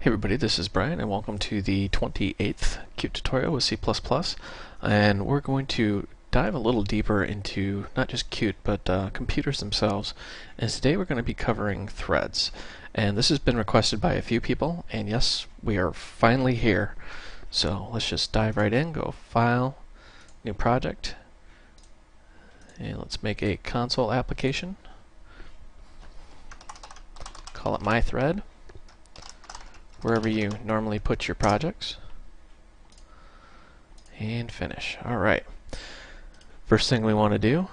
Hey everybody, this is Brian and welcome to the 28th Qt tutorial with C++, and we're going to dive a little deeper into not just Qt but computers themselves. And today we're going to be covering threads, and this has been requested by a few people, and yes, we are finally here. So let's just dive right in, go File, New Project, and let's make a console application. Call it My Thread, wherever you normally put your projects, and finish. Alright, first thing we want to do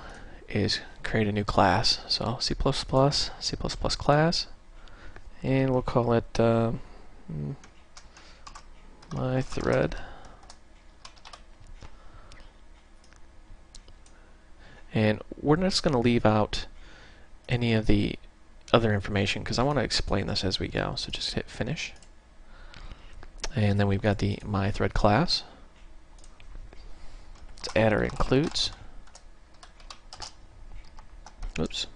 is create a new class. So C++, C++ class, and we'll call it My Thread. And we're just going to leave out any of the other information because I want to explain this as we go. So just hit finish. And then we've got the MyThread class. Let's add our includes. Oops.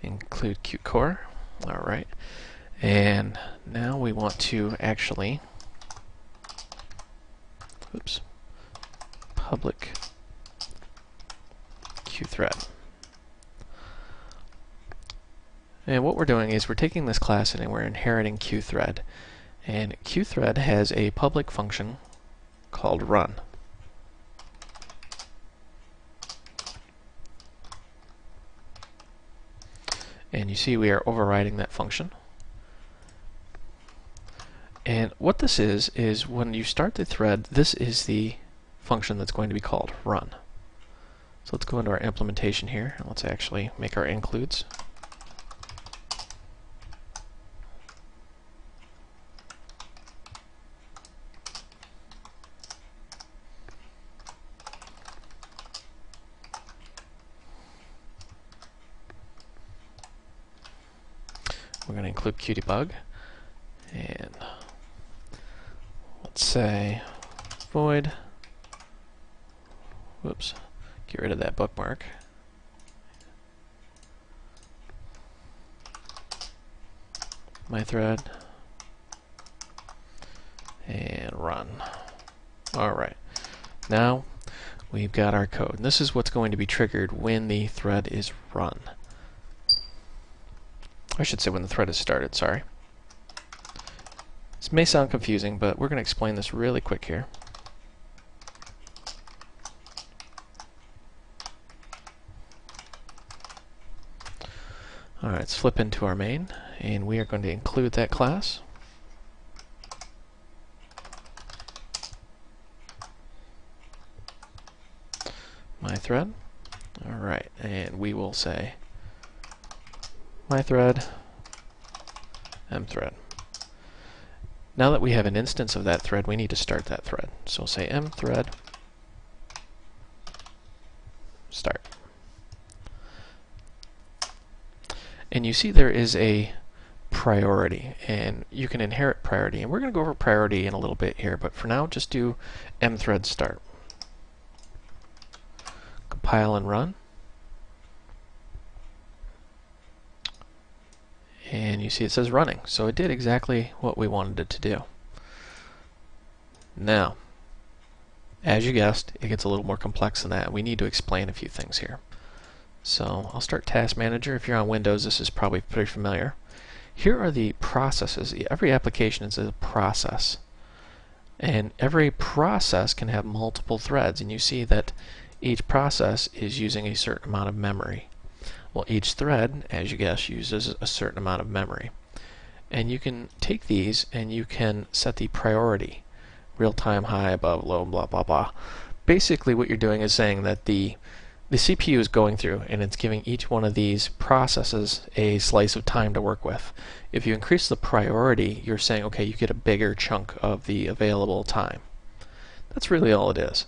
Include Qt core. Alright. And now we want to actually public QThread. And what we're doing is we're taking this class and we're inheriting QThread. And QThread has a public function called run. And you see we are overriding that function. And what this is when you start the thread, this is the function that's going to be called run. So let's go into our implementation here and let's actually make our includes. We're going to include Qdebug, and let's say void, whoops, get rid of that bookmark, my thread, and run. Alright, now we've got our code. And this is what's going to be triggered when the thread is run. I should say when the thread is started, sorry. This may sound confusing, but we're going to explain this really quick here. Alright, let's flip into our main, and we are going to include that class. My thread. Alright, and we will say my thread, mthread. Now that we have an instance of that thread, we need to start that thread. So we'll say mthread start. And you see there is a priority, and you can inherit priority. And we're going to go over priority in a little bit here, but for now, just do mthread start. Compile and run. And you see it says running, so it did exactly what we wanted it to do. Now, as you guessed, it gets a little more complex than that. We need to explain a few things here. So I'll start Task Manager. If you're on Windows, this is probably pretty familiar. Here are the processes. Every application is a process, and every process can have multiple threads, and you see that each process is using a certain amount of memory. Well, each thread, as you guess, uses a certain amount of memory. And you can take these and you can set the priority. Real-time, high, above, low, blah, blah, blah. Basically what you're doing is saying that the CPU is going through and it's giving each one of these processes a slice of time to work with. If you increase the priority, you're saying, okay, you get a bigger chunk of the available time. That's really all it is.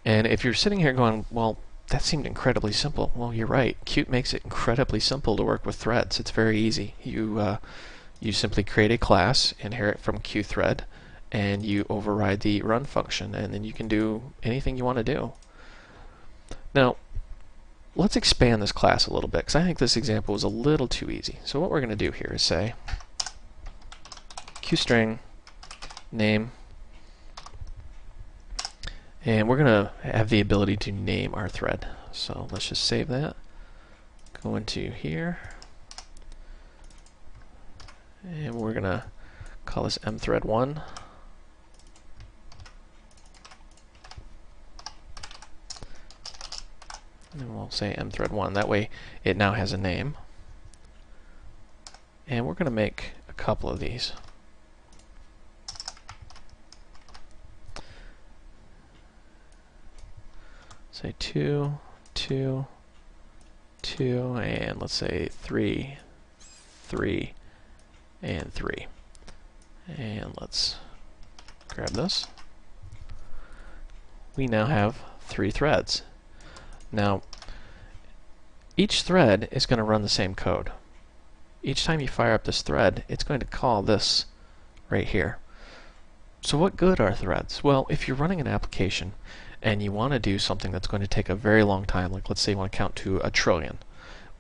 And if you're sitting here going, well, that seemed incredibly simple. Well, you're right. Qt makes it incredibly simple to work with threads. It's very easy. You simply create a class, inherit from QThread, and you override the run function, and then you can do anything you want to do. Now, let's expand this class a little bit, because I think this example was a little too easy. So what we're going to do here is say QString name, and we're going to have the ability to name our thread. So let's just save that. Go into here, and we're going to call this mthread1. And we'll say mthread1. That way it now has a name. And we're going to make a couple of these. Say 2, 2, 2, and let's say 3, 3, and 3. And let's grab this. We now have 3 threads. Now, each thread is going to run the same code. Each time you fire up this thread, it's going to call this right here. So what good are threads? Well, if you're running an application and you want to do something that's going to take a very long time, like let's say you want to count to 1 trillion,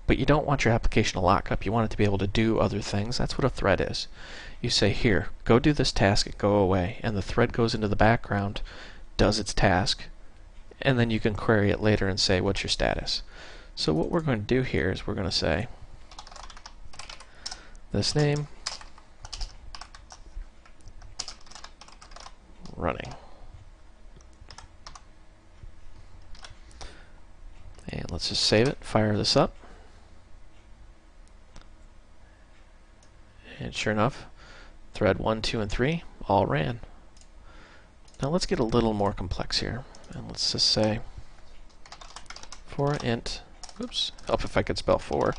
but you don't want your application to lock up, you want it to be able to do other things, that's what a thread is. You say, here, go do this task and go away, and the thread goes into the background, does its task, and then you can query it later and say, what's your status? So what we're going to do here is we're going to say this name running. And let's just save it, fire this up. And sure enough, thread 1, 2, and 3 all ran. Now let's get a little more complex here. And let's just say for int, oops, help if I could spell for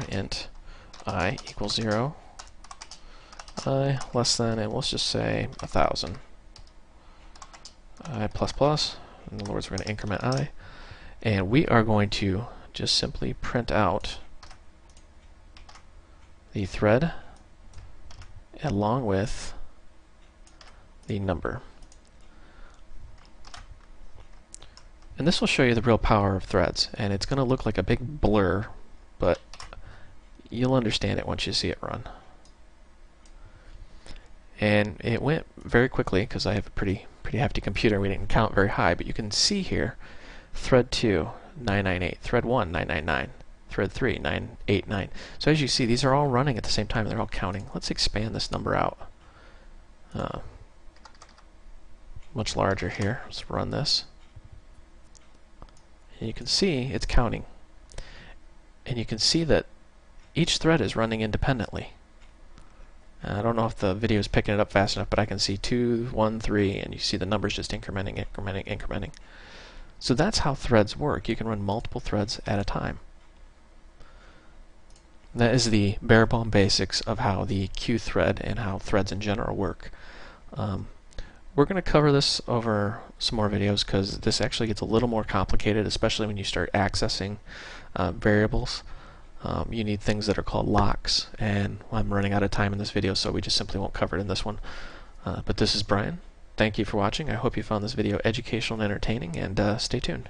int I equals 0, I less than, and let's just say 1,000. I plus plus, in other words, we're going to increment I. And we are going to just simply print out the thread along with the number. And this will show you the real power of threads, and it's going to look like a big blur, but you'll understand it once you see it run. And it went very quickly because I have a pretty hefty computer. We didn't count very high, but you can see here thread 2, 998, thread 1, 999, thread 3, 989. So as you see, these are all running at the same time. They're all counting. Let's expand this number out. Much larger here. Let's run this. And you can see it's counting. And you can see that each thread is running independently. I don't know if the video is picking it up fast enough, but I can see 2, 1, 3, and you see the numbers just incrementing, incrementing, incrementing. So that's how threads work. You can run multiple threads at a time. That is the bare bone basics of how the QThread and how threads in general work. We're going to cover this over some more videos because this actually gets a little more complicated, especially when you start accessing variables. You need things that are called locks, and I'm running out of time in this video, so we just simply won't cover it in this one. But this is Brian. Thank you for watching. I hope you found this video educational and entertaining, and stay tuned.